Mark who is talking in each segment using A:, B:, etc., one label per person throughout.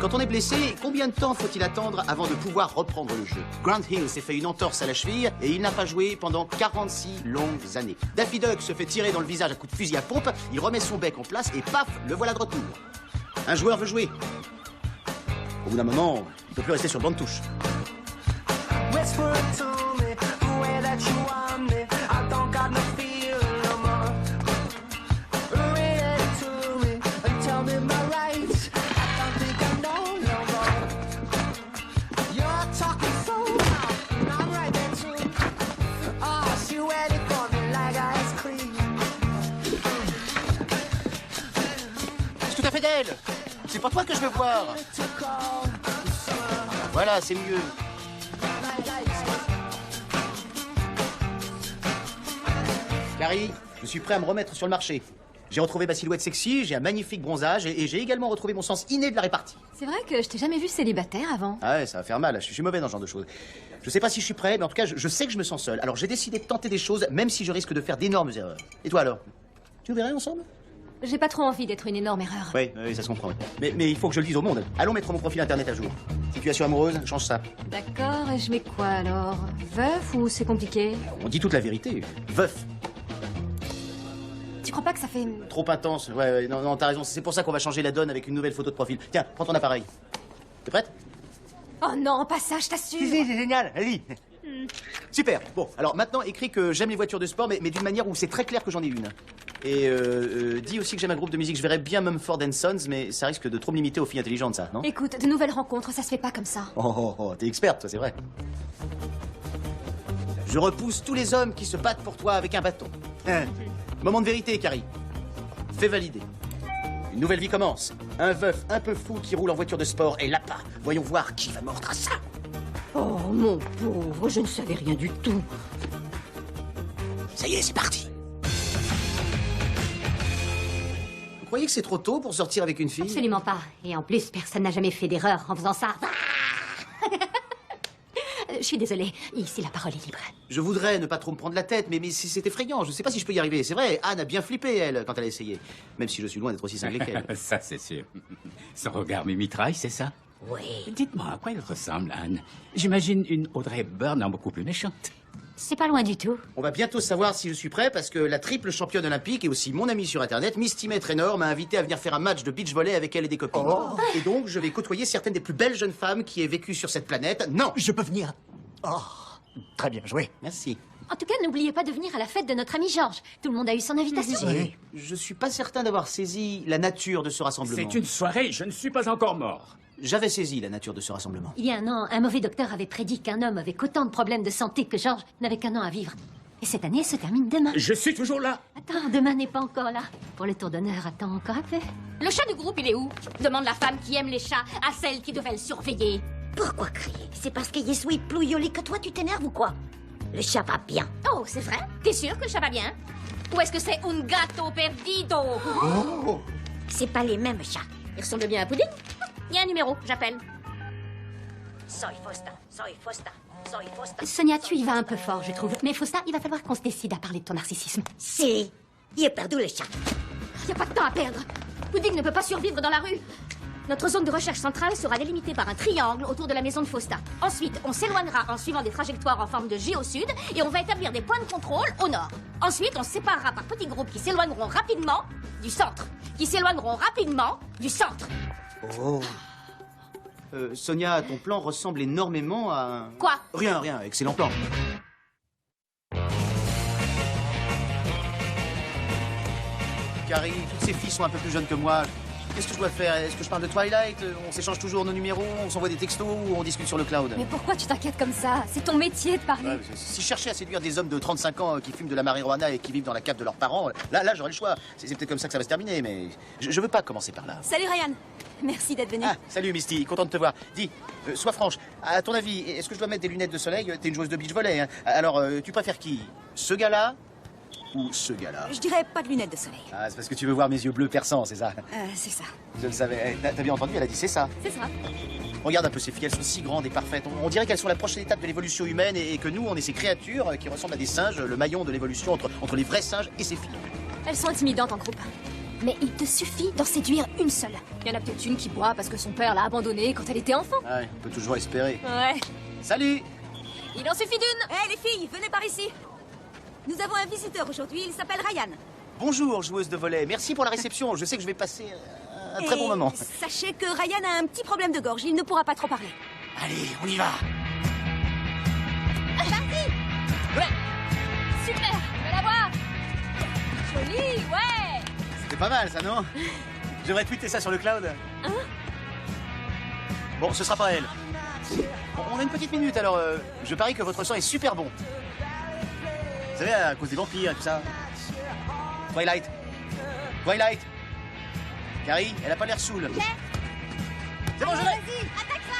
A: Quand on est blessé, combien de temps faut-il attendre avant de pouvoir reprendre le jeu? Grant Hill s'est fait une entorse à la cheville et il n'a pas joué pendant 46 longues années. Daffy Duck se fait tirer dans le visage à coups de fusil à pompe, il remet son bec en place et paf, le voilà de retour. Un joueur veut jouer. Au bout d'un moment, il ne peut plus rester sur le banc de touche. C'est tout à fait d'elle. C'est pas toi que je veux voir. Voilà, c'est mieux. Carrie, je suis prêt à me remettre sur le marché. J'ai retrouvé ma silhouette sexy, j'ai un magnifique bronzage et j'ai également retrouvé mon sens inné de la répartie.
B: C'est vrai que je t'ai jamais vu célibataire avant.
A: Ah ouais, ça va faire mal, je suis mauvais dans ce genre de choses. Je sais pas si je suis prêt, mais en tout cas, je sais que je me sens seul. Alors j'ai décidé de tenter des choses, même si je risque de faire d'énormes erreurs. Et toi alors? Tu nous verrais ensemble?
B: J'ai pas trop envie d'être une énorme erreur.
A: Oui, ça se comprend. Mais il faut que je le dise au monde. Allons mettre mon profil internet à jour. Situation amoureuse, change ça.
B: D'accord, et je mets quoi alors? Veuf ou c'est compliqué?
A: On dit toute la vérité. Veuf.
B: Tu crois pas que ça fait...
A: Trop intense. Ouais, non, t'as raison. C'est pour ça qu'on va changer la donne avec une nouvelle photo de profil. Tiens, prends ton appareil. T'es prête?
B: Oh non, pas ça, je t'assure.
A: Si, c'est génial. Allez. Super. Bon, alors maintenant, écris que j'aime les voitures de sport, mais d'une manière où c'est très clair que j'en ai une. Et dis aussi que j'aime un groupe de musique. Je verrais bien Mumford & Sons, mais ça risque de trop me limiter aux filles intelligentes, ça, non?
B: Écoute, de nouvelles rencontres, ça se fait pas comme ça.
A: Oh, t'es experte, toi, c'est vrai. Je repousse tous les hommes qui se battent pour toi avec un bâton. Moment de vérité, Carrie. Fais valider. Une nouvelle vie commence. Un veuf un peu fou qui roule en voiture de sport est là-bas. Voyons voir qui va mordre à ça.
C: Oh, mon pauvre, je ne savais rien du tout.
A: Ça y est, c'est parti. Vous croyez que c'est trop tôt pour sortir avec une fille?
C: Absolument pas. Et en plus, personne n'a jamais fait d'erreur en faisant ça. Je suis désolée. Ici, la parole est libre.
A: Je voudrais ne pas trop me prendre la tête, mais c'est effrayant. Je sais pas si je peux y arriver. C'est vrai, Anne a bien flippé, elle, quand elle a essayé. Même si je suis loin d'être aussi cinglé qu'elle.
D: Ça, c'est sûr. Son regard me mitraille, c'est ça?
C: Oui.
D: Dites-moi, à quoi elle ressemble, Anne? J'imagine une Audrey Hepburn en beaucoup plus méchante.
C: C'est pas loin du tout.
A: On va bientôt savoir si je suis prêt, parce que la triple championne olympique et aussi mon amie sur Internet, Misty Maître-Énor, m'a invité à venir faire un match de beach volley avec elle et des copines. Oh. Et donc, je vais côtoyer certaines des plus belles jeunes femmes qui aient vécu sur cette planète. Non!
E: Je peux venir. Oh, très bien joué.
A: Merci.
C: En tout cas, n'oubliez pas de venir à la fête de notre ami Georges. Tout le monde a eu son invitation.
E: Oui.
A: Je suis pas certain d'avoir saisi la nature de ce rassemblement.
D: C'est une soirée, je ne suis pas encore mort.
A: J'avais saisi la nature de ce rassemblement.
C: Il y a un an, un mauvais docteur avait prédit qu'un homme avec autant de problèmes de santé que Georges n'avait qu'un an à vivre. Et cette année se termine demain.
D: Je suis toujours là.
C: Attends, demain n'est pas encore là. Pour le tour d'honneur, attends encore un peu.
F: Le chat du groupe, il est où? Demande la femme qui aime les chats à celle qui devait le surveiller.
G: Pourquoi crier? C'est parce que Yesou est plus yoli que toi, tu t'énerves ou quoi? Le chat va bien.
F: Oh, c'est vrai? T'es sûr que le chat va bien? Ou est-ce que c'est un gato perdido?
A: Oh.
G: C'est pas les mêmes chats.
F: Il ressemble bien à Pudding? Il y a un numéro, j'appelle.
G: Soy Fosta, soy Fosta, soy Fosta.
C: Sonia, tu y vas un peu fort, je trouve. Mais Fausta, il va falloir qu'on se décide à parler de ton narcissisme.
G: Si, il a perdu le chat.
F: Il n'y a pas de temps à perdre. Pudding ne peut pas survivre dans la rue. Notre zone de recherche centrale sera délimitée par un triangle autour de la maison de Fausta. Ensuite, on s'éloignera en suivant des trajectoires en forme de G au sud et on va établir des points de contrôle au nord. Ensuite, on se séparera par petits groupes qui s'éloigneront rapidement du centre.
A: Oh. Sonia, ton plan ressemble énormément à un...
F: Quoi?
A: Rien, excellent plan. Carrie, toutes ces filles sont un peu plus jeunes que moi. Qu'est-ce que je dois faire? Est-ce que je parle de Twilight? On s'échange toujours nos numéros? On s'envoie des textos ou on discute sur le cloud?
B: Mais pourquoi tu t'inquiètes comme ça? C'est ton métier de parler.
A: Ouais, si je cherchais à séduire des hommes de 35 ans qui fument de la marijuana et qui vivent dans la cave de leurs parents, là j'aurais le choix. C'est peut-être comme ça que ça va se terminer, mais je veux pas commencer par là.
B: Salut Ryan. Merci d'être venu.
A: Ah, salut Misty, content de te voir. Dis, sois franche, à ton avis, est-ce que je dois mettre des lunettes de soleil? T'es une joueuse de beach volley, hein. Alors, tu préfères qui? Ce gars-là ou ce gars-là?
B: Je dirais pas de lunettes de soleil.
A: Ah, c'est parce que tu veux voir mes yeux bleus perçants, c'est ça?
B: C'est ça.
A: Je le savais. T'as bien entendu, elle a dit c'est ça.
B: C'est ça.
A: Regarde un peu ces filles, elles sont si grandes et parfaites. On dirait qu'elles sont la prochaine étape de l'évolution humaine et que nous, on est ces créatures qui ressemblent à des singes, le maillon de l'évolution entre les vrais singes et ces filles.
B: Elles sont intimidantes en groupe.
F: Mais il te suffit d'en séduire une seule. Il y en a peut-être une qui boit parce que son père l'a abandonnée quand elle était enfant.
A: Ouais, on peut toujours espérer.
F: Ouais.
A: Salut!
F: Il en suffit d'une.
H: Hé, les filles, venez par ici. Nous avons un visiteur aujourd'hui, il s'appelle Ryan.
A: Bonjour, joueuse de volley. Merci pour la réception. Je sais que je vais passer un très bon moment.
H: Sachez que Ryan a un petit problème de gorge, il ne pourra pas trop parler.
A: Allez, on y va!
F: Super. Fais la voir. Joli, ouais.
A: C'était pas mal, ça, non? Je devrais tweeter ça sur le cloud.
F: Hein?
A: Bon, ce sera pas elle. Bon, on a une petite minute, alors je parie que votre sang est super bon. Vous savez, à cause des vampires et tout ça. Twilight. Twilight. Carrie, elle a pas l'air saoule. C'est bon, je l'ai.
H: Vas-y, attaque ça.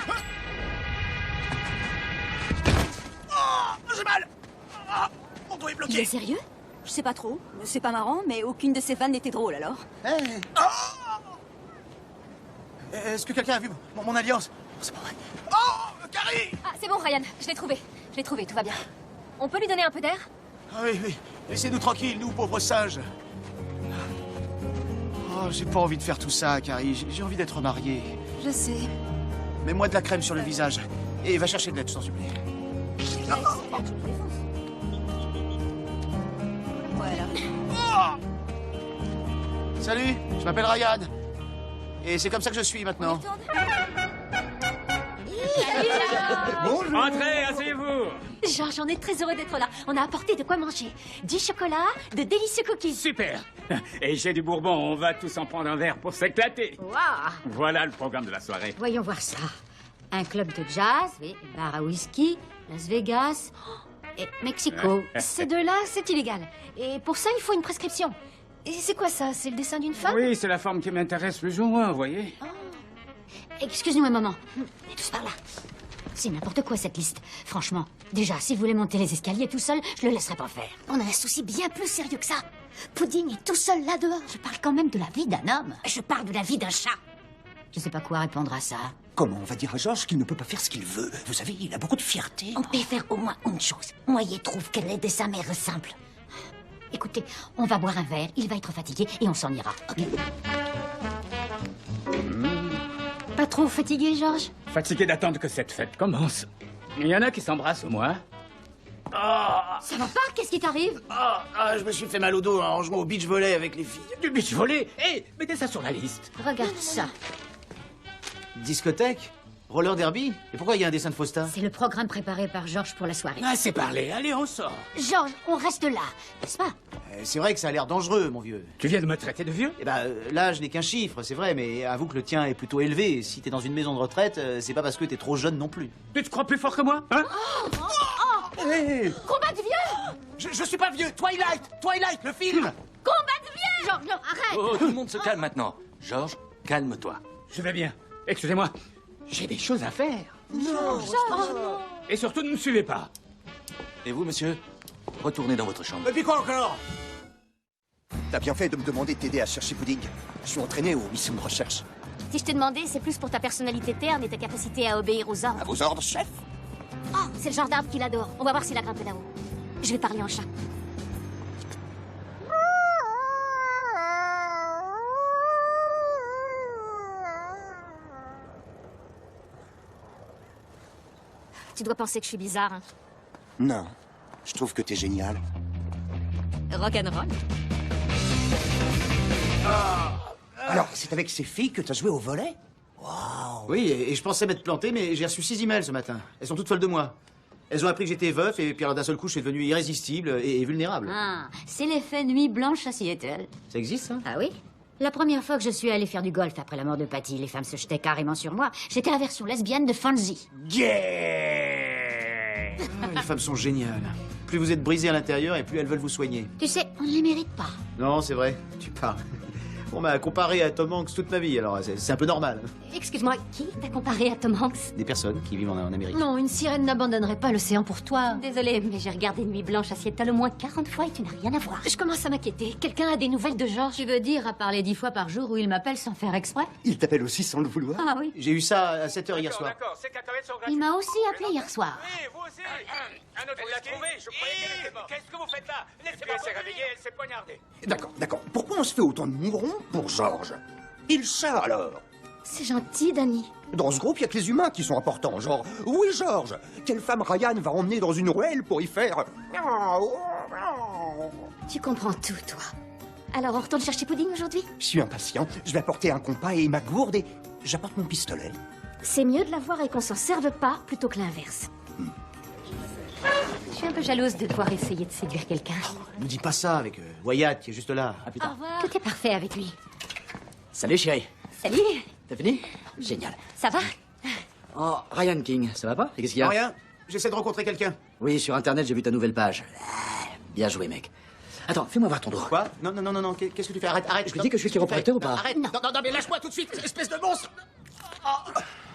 A: Oh, j'ai mal. Ah, mon dos est
H: Il
A: bloqué.
H: est sérieux? Je sais pas trop. C'est pas marrant, mais aucune de ces vannes n'était drôle alors.
A: Hey. Est-ce que quelqu'un a vu mon alliance? C'est pas vrai. Oh, Carrie.
F: Ah, c'est bon, Ryan. Je l'ai trouvé. Je l'ai trouvé. Tout va bien. On peut lui donner un peu d'air?
A: Ah oui, oui. Laissez-nous tranquilles, nous, pauvres singes. Oh, j'ai pas envie de faire tout ça, Carrie. J'ai envie d'être marié.
H: Je sais.
A: Mets-moi de la crème sur le visage. Et va chercher de l'aide, je t'en supplie.
H: Voilà.
A: Salut, je m'appelle Ryan. Et c'est comme ça que je suis maintenant.
D: Bonjour. Entrez, asseyez-vous.
C: Georges, on est très heureux d'être là. On a apporté de quoi manger. Du chocolat, de délicieux cookies.
D: Super. Et j'ai du bourbon, on va tous en prendre un verre pour s'éclater.
B: Waouh!
D: Voilà le programme de la soirée.
B: Voyons voir ça. Un club de jazz, oui, bar à whisky, Las Vegas et Mexico.
C: Ces deux-là, c'est illégal. Et pour ça, il faut une prescription. Et c'est quoi ça? C'est le dessin d'une femme?
D: Oui, c'est la forme qui m'intéresse plus ou moins, vous voyez.
B: Excuse-moi, maman. Tous par là. C'est n'importe quoi, cette liste. Franchement, déjà, si vous voulez monter les escaliers tout seul, je le laisserai pas faire.
C: On a un souci bien plus sérieux que ça. Pudding est tout seul là dehors. Je parle quand même de la vie d'un homme.
B: Je parle de la vie d'un chat. Je sais pas quoi répondre à ça.
E: Comment on va dire à Georges qu'il ne peut pas faire ce qu'il veut? Vous savez, il a beaucoup de fierté.
G: On peut faire au moins une chose. Moi, je trouve qu'elle est de sa mère simple.
B: Écoutez, on va boire un verre, il va être fatigué et on s'en ira, ok?
C: Pas trop fatigué, Georges?
D: Fatigué d'attendre que cette fête commence. Il y en a qui s'embrassent au moins.
B: Ça va pas? Qu'est-ce qui t'arrive?
A: Je me suis fait mal au dos en jouant au beach volley avec les filles.
D: Du beach volley. Hé, mettez ça sur la liste.
B: Regarde ça.
A: Discothèque? Roller derby? Et pourquoi il y a un dessin de Fausta?
B: C'est le programme préparé par Georges pour la soirée.
D: Assez parlé, allez, on sort.
B: Georges, on reste là, n'est-ce pas?
A: C'est vrai que ça a l'air dangereux, mon vieux.
D: Tu viens de me traiter de vieux?
A: Eh ben, l'âge n'est qu'un chiffre, c'est vrai, mais avoue que le tien est plutôt élevé. Si t'es dans une maison de retraite, c'est pas parce que t'es trop jeune non plus.
D: Tu te crois plus fort que moi, hein?
A: Hey,
F: Combat de vieux.
A: je suis pas vieux! Twilight, le film!
F: Combat de vieux.
B: Georges, non, arrête!
I: Oh, tout le monde se calme maintenant. Georges, calme-toi.
D: Je vais bien. Excusez-moi, j'ai des choses à faire.
F: Non.
D: Et surtout, ne me suivez pas.
I: Et vous, monsieur? Retournez dans votre chambre.
A: Et puis quoi encore?
E: T'as bien fait de me demander de t'aider à chercher Pudding. Je suis entraîné aux missions de recherche.
F: Si je t'ai demandé, c'est plus pour ta personnalité terne et ta capacité à obéir aux ordres.
E: À vos ordres, chef?
F: Oh, c'est le genre d'arbre qu'il adore. On va voir s'il a grimpé là-haut. Je vais parler en chat. Tu dois penser que je suis bizarre, hein.
E: Non. Je trouve que t'es génial.
F: Rock'n'roll.
E: Alors, c'est avec ces filles que t'as joué au volley?
A: Oui, et je pensais m'être planté, mais j'ai reçu 6 emails ce matin. Elles sont toutes folles de moi. Elles ont appris que j'étais veuf, et puis alors d'un seul coup, je suis devenu irrésistible et vulnérable.
B: Ah, c'est l'effet nuit blanche à Seattle.
A: Ça existe, ça?
B: Ah oui? La première fois que je suis allée faire du golf après la mort de Patty, les femmes se jetaient carrément sur moi. J'étais la version lesbienne de Fonzie.
A: Les femmes sont géniales. Plus vous êtes brisé à l'intérieur, et plus elles veulent vous soigner.
B: Tu sais, on ne les mérite pas.
A: Non, c'est vrai, tu parles. On m'a comparé à Tom Hanks toute ma vie, alors c'est un peu normal.
C: Excuse-moi, qui t'a comparé à Tom Hanks?
A: Des personnes qui vivent en Amérique.
C: Non, une sirène n'abandonnerait pas l'océan pour toi.
F: Désolée, mais j'ai regardé Nuit Blanche à Seattle au moins 40 fois et tu n'as rien à voir.
C: Je commence à m'inquiéter. Quelqu'un a des nouvelles de Georges?
B: Tu veux dire à parler 10 fois par jour où il m'appelle sans faire exprès?
E: Il t'appelle aussi sans le vouloir?
B: Ah oui.
A: J'ai eu ça à 7h hier soir.
D: D'accord, ces cacahuètes sont
B: Il m'a aussi appelé hier soir.
D: Oui, vous aussi. Un autre, vous l'a trouvé, je croyais qu'elle était morte. Qu'est-ce que vous faites là? Laissez-moi. Elle s'est réveillée, elle s'est poignardée.
E: D'accord. Pourquoi on se fait autant de mourons pour George. Et le chat, alors?
F: C'est gentil, Danny.
E: Dans ce groupe, il y a que les humains qui sont importants. Genre, oui, George, quelle femme Ryan va emmener dans une ruelle pour y faire...
F: Tu comprends tout, toi. Alors, on retourne chercher Pudding aujourd'hui?
E: Je suis impatient. Je vais apporter un compas et ma gourde et j'apporte mon pistolet.
F: C'est mieux de l'avoir et qu'on s'en serve pas plutôt que l'inverse.
C: Je suis un peu jalouse de devoir essayer de séduire quelqu'un.
A: Ne dis pas ça avec Wyatt qui est juste là.
D: À plus tard.
C: Tout est parfait avec lui.
D: Salut, chérie.
C: Salut,
D: T'as fini? Génial.
C: ça va?
D: Oh, Ryan King, ça va pas? Et qu'est-ce qu'il y a?
A: Rien, j'essaie de rencontrer quelqu'un.
D: Oui, sur Internet, j'ai vu ta nouvelle page. Bien joué, mec. Attends, fais-moi voir ton dos.
A: Quoi? Non, non, non, non, non, qu'est-ce que tu fais? Arrête, arrête.
D: Je te dis que je suis chiropracteur ou pas?
A: Arrête, non, non, non, mais lâche-moi tout de suite, espèce de monstre.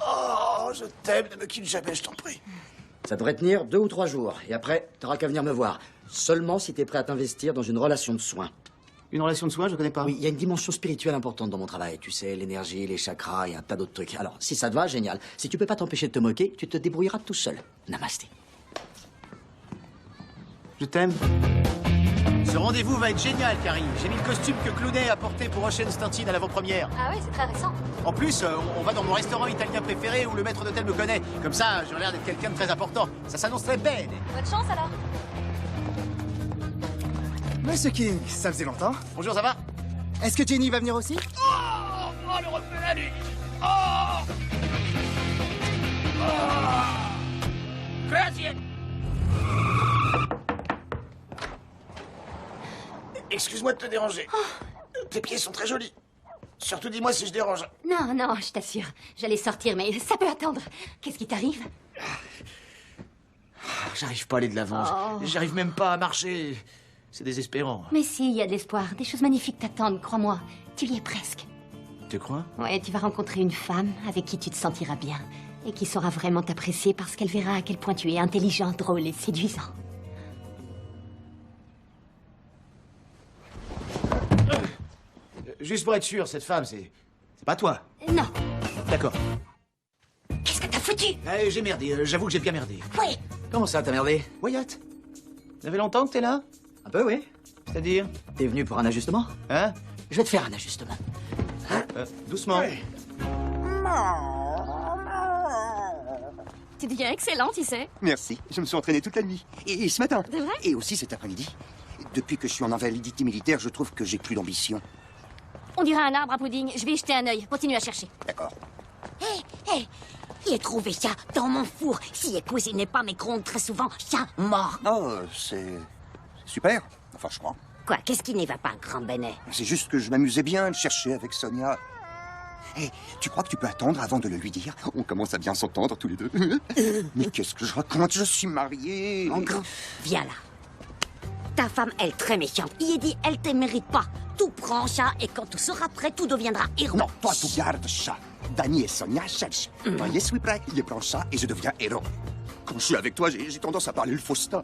A: Oh, je t'aime, ne me quitte jamais, je t'en prie.
D: Ça devrait tenir 2 ou 3 jours. Et après, t'auras qu'à venir me voir. Seulement si t'es prêt à t'investir dans une relation de soins.
A: Une relation de soins, je connais pas.
D: Oui, il y a une dimension spirituelle importante dans mon travail. Tu sais, l'énergie, les chakras et un tas d'autres trucs. Alors, si ça te va, génial. Si tu peux pas t'empêcher de te moquer, tu te débrouilleras tout seul. Namasté.
A: Je t'aime. Ce rendez-vous va être génial, Carrie. J'ai mis le costume que Clooney a porté pour Ocean Stanton à l'avant-première.
C: Ah oui, c'est très récent.
A: En plus, on va dans mon restaurant italien préféré où le maître d'hôtel me connaît. Comme ça, j'ai l'air d'être quelqu'un de très important. Ça s'annonce très belle.
H: Bonne chance alors.
J: Monsieur King, ça faisait longtemps.
A: Bonjour, ça va?
J: Est-ce que Jenny va venir aussi?
A: Oh, le reflet de la nuit. Grazie. Excuse-moi de te déranger. Tes pieds sont très jolis. Surtout dis-moi si je dérange.
C: Non, non, je t'assure. J'allais sortir, mais ça peut attendre. Qu'est-ce qui t'arrive?
A: J'arrive pas à aller de l'avant. J'arrive même pas à marcher. C'est désespérant.
C: Mais si, il y a de l'espoir. Des choses magnifiques t'attendent, crois-moi. Tu y es presque.
A: Tu crois?
C: Ouais, tu vas rencontrer une femme avec qui tu te sentiras bien. Et qui saura vraiment t'apprécier parce qu'elle verra à quel point tu es intelligent, drôle et séduisant.
A: Juste pour être sûr, cette femme, c'est pas toi.
C: Non.
A: D'accord.
G: Qu'est-ce que t'as foutu?
A: J'ai merdé. J'avoue que j'ai bien merdé.
G: Oui.
D: Comment ça, t'as merdé?
A: Wyatt, ça fait longtemps que t'es là?
D: Un peu, oui.
A: C'est-à-dire?
D: T'es venu pour un ajustement?
A: Hein?
D: Je vais te faire un ajustement.
A: Doucement.
F: Tu deviens excellent, tu sais.
E: Merci, je me suis entraîné toute la nuit. Et ce matin.
F: C'est vrai?
E: Et aussi cet après-midi. Depuis que je suis en invalidité militaire, je trouve que j'ai plus d'ambition.
F: On dirait un arbre à Pudding. Je vais y jeter un œil. Continue à chercher.
E: D'accord.
G: Hé, j'ai trouvé ça dans mon four. Si elle cuisinait pas mes grondes très souvent, ça mort.
E: Oh, c'est super. Enfin, je crois.
G: Quoi, qu'est-ce qui n'y va pas, grand Benet?
E: C'est juste que je m'amusais bien à le chercher avec Sonia. Hé, tu crois que tu peux attendre avant de le lui dire? On commence à bien s'entendre tous les deux. Mais qu'est-ce que je raconte? Je suis marié.
G: Viens là. Ta femme, elle est très méchante. Il est dit, elle te mérite pas. Tout prend ça et quand tout sera prêt, tout deviendra héros.
E: Non, toi, tu gardes ça. Danny et Sonia cherchent. Moi, je suis prêt. Je prends ça et je deviens héros. Quand je suis avec toi, j'ai tendance à parler le Fausta.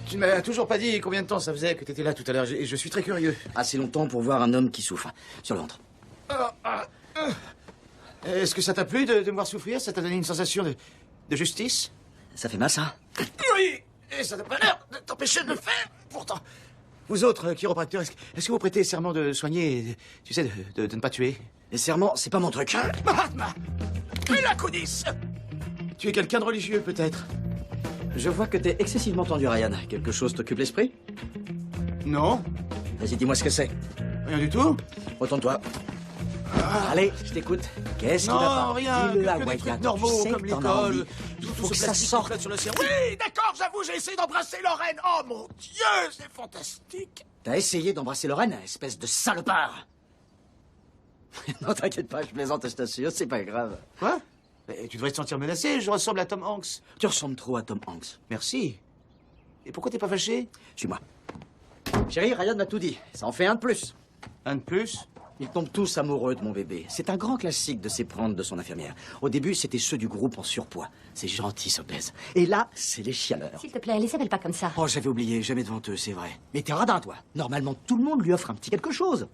A: Tu ne m'as toujours pas dit combien de temps ça faisait que t'étais là tout à l'heure. Et je suis très curieux.
D: Assez longtemps pour voir un homme qui souffre. Sur le ventre.
A: Est-ce que ça t'a plu de me voir souffrir? Ça t'a donné une sensation de justice?
D: Ça fait mal, ça?
A: Oui. Et ça n'a pas l'air de t'empêcher de le faire. Pourtant, vous autres chiropracteurs, est-ce que vous prêtez serment de soigner, tu sais, de ne pas tuer?
D: Les serments, c'est pas mon truc.
A: Mahatma Milakounis. Tu es quelqu'un de religieux, peut-être?
D: Je vois que t'es excessivement tendu, Ryan. Quelque chose t'occupe l'esprit?
A: Non.
D: Vas-y, dis-moi ce que c'est.
A: Rien du tout.
D: Retourne-toi. Allez, je t'écoute. Qu'est-ce qui va pas?
A: Non, rien.
D: Dis-le à
A: Que des
D: Wyatt.
A: trucs normaux,
D: Tu sais
A: comme
D: que t'en as
A: l'école.
D: envie. Il
A: Tout
D: faut
A: ce
D: que ça
A: plastique qui
D: sorte.
A: flotte sur l'océan. Oui, d'accord, j'avoue, j'ai essayé d'embrasser Lorraine. Oh mon Dieu, c'est fantastique.
D: T'as essayé d'embrasser Lorraine, espèce de salopard. Non, t'inquiète pas, je plaisante, je t'assure, c'est pas grave.
A: Quoi? Mais tu devrais te sentir menacé, je ressemble à Tom Hanks.
D: Tu ressembles trop à Tom Hanks.
A: Merci. Et pourquoi t'es pas fâché?
D: Suis-moi. Chérie, Ryan m'a tout dit. Ça en fait un de plus.
A: Un de plus?
D: Ils tombent tous amoureux de mon bébé. C'est un grand classique de s'éprendre de son infirmière. Au début, c'était ceux du groupe en surpoids. C'est gentil, ce pèse. Et là, c'est les chialeurs.
C: S'il te plaît, les appelle pas comme ça.
D: Oh, j'avais oublié, jamais devant eux, c'est vrai. Mais t'es radin, toi. Normalement, tout le monde lui offre un petit quelque chose.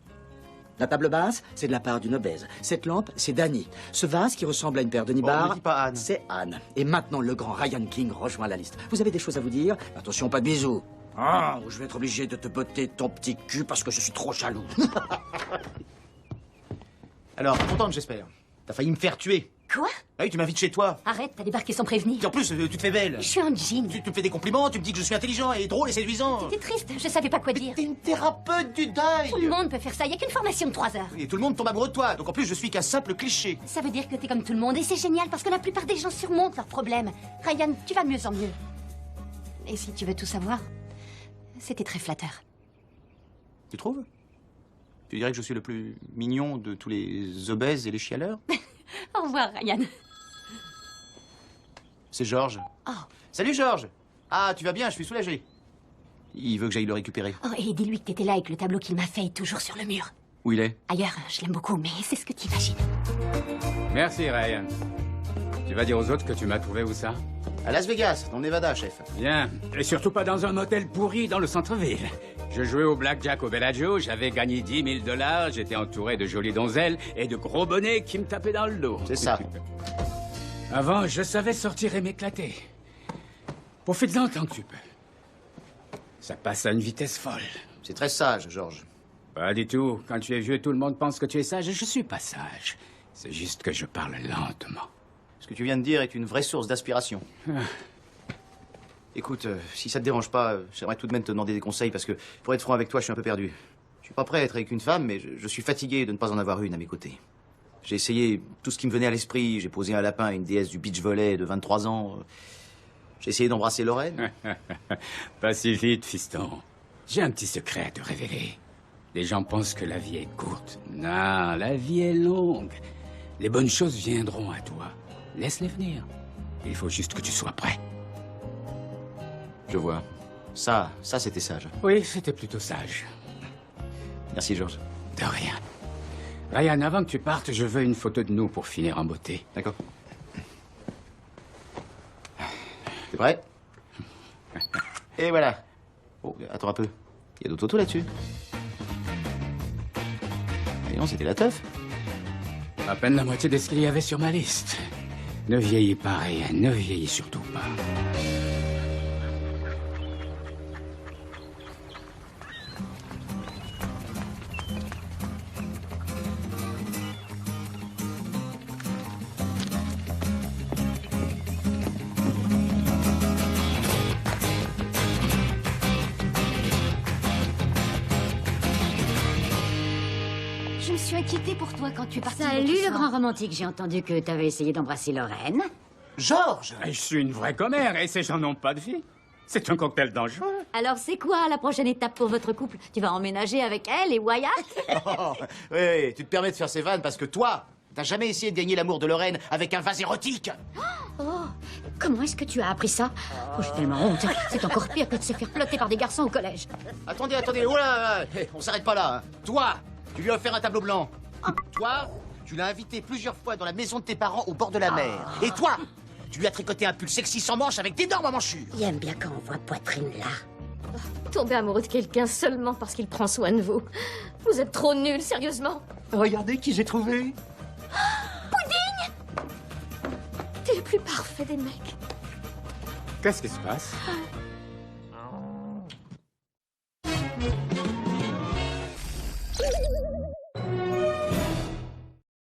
D: La table basse, c'est de la part d'une obèse. Cette lampe, c'est Danny. Ce vase qui ressemble à une paire de nibards,
A: ne dis pas Anne.
D: c'est Anne. Et maintenant, le grand Ryan King rejoint la liste. Vous avez des choses à vous dire? Attention, pas de bisous. Ah, ou je vais être obligé de te botter ton petit cul parce que je suis trop jaloux.
A: Alors, contente, j'espère. T'as failli me faire tuer.
C: Quoi?
A: Ah oui, tu m'invites chez toi.
C: Arrête, t'as débarqué sans prévenir.
A: Et en plus, tu te fais belle.
C: Je suis en jean.
A: Tu me fais des compliments, tu me dis que je suis intelligent et drôle et séduisant.
C: T'es triste, je savais pas quoi dire.
A: T'es une thérapeute du deuil.
C: Tout le monde peut faire ça, y a qu'une formation de 3 heures.
A: Et tout le monde tombe amoureux de toi. Donc en plus, je suis qu'un simple cliché.
C: Ça veut dire que t'es comme tout le monde et c'est génial parce que la plupart des gens surmontent leurs problèmes. Ryan, tu vas de mieux en mieux. Et si tu veux tout savoir, c'était très flatteur.
A: Tu trouves? Tu dirais que je suis le plus mignon de tous les obèses et les chialeurs?
C: Au revoir, Ryan.
A: C'est Georges.
C: Oh.
A: Salut Georges. Ah, tu vas bien, je suis soulagé. Il veut que j'aille le récupérer.
C: Oh, et dis-lui que t'étais là et que le tableau qu'il m'a fait est toujours sur le mur.
A: Où il est?
C: Ailleurs, je l'aime beaucoup, mais c'est ce que t'imagines.
K: Merci, Ryan. Tu vas dire aux autres que tu m'as trouvé où ça?
A: À Las Vegas, dans le Nevada, chef.
K: Bien. Et surtout pas dans un motel pourri dans le centre-ville. Je jouais au blackjack au Bellagio, j'avais gagné 10 000 $, j'étais entouré de jolies donzelles et de gros bonnets qui me tapaient dans le dos.
A: C'est ça.
K: Avant, je savais sortir et m'éclater. Profite-en tant que tu peux. Ça passe à une vitesse folle.
A: C'est très sage, Georges.
K: Pas du tout. Quand tu es vieux, tout le monde pense que tu es sage et je suis pas sage. C'est juste que je parle lentement.
A: Ce que tu viens de dire est une vraie source d'inspiration. Écoute, si ça te dérange pas, j'aimerais tout de même te demander des conseils parce que, pour être franc avec toi, je suis un peu perdu. Je suis pas prêt à être avec une femme, mais je suis fatigué de ne pas en avoir une à mes côtés. J'ai essayé tout ce qui me venait à l'esprit. J'ai posé un lapin à une déesse du beach volley de 23 ans. J'ai essayé d'embrasser Lorraine.
K: Pas si vite, fiston. J'ai un petit secret à te révéler. Les gens pensent que la vie est courte. Non, la vie est longue. Les bonnes choses viendront à toi. Laisse-les venir. Il faut juste que tu sois prêt.
A: Je vois. Ça c'était sage.
K: Oui, c'était plutôt sage.
A: Merci, Georges.
K: De rien. Ryan, avant que tu partes, je veux une photo de nous pour finir en beauté.
A: D'accord. T'es prêt? Et voilà. Oh, attends un peu. Il y a d'autres photos là-dessus. Et non, c'était la teuf.
K: À peine la moitié de ce qu'il y avait sur ma liste. Ne vieillis pas, Ryan. Ne vieillis surtout pas.
B: Je me suis inquiétée pour toi quand tu es parti.
G: Salut le grand romantique, j'ai entendu que t'avais essayé d'embrasser Lorraine.
A: Georges!
K: Je suis une vraie commère et ces gens n'ont pas de vie. C'est un cocktail dangereux.
B: Alors c'est quoi la prochaine étape pour votre couple? Tu vas emménager avec elle et Wyatt?
A: Oh, oui, tu te permets de faire ces vannes parce que toi, t'as jamais essayé de gagner l'amour de Lorraine avec un vase érotique.
B: Oh, comment est-ce que tu as appris ça? Oh, j'ai tellement honte. C'est encore pire que de se faire plotter par des garçons au collège.
A: Attendez, oh là, on s'arrête pas là. Hein. Toi, tu lui as offert un tableau blanc. Toi, tu l'as invité plusieurs fois dans la maison de tes parents au bord de la mer. Et toi, tu lui as tricoté un pull sexy sans manches avec d'énormes manchures.
G: Il aime bien quand on voit poitrine là.
F: Tomber amoureux de quelqu'un seulement parce qu'il prend soin de vous. Vous êtes trop nuls, sérieusement.
D: Regardez qui j'ai trouvé.
F: Pudding! T'es le plus parfait des mecs.
K: Qu'est-ce qui se passe?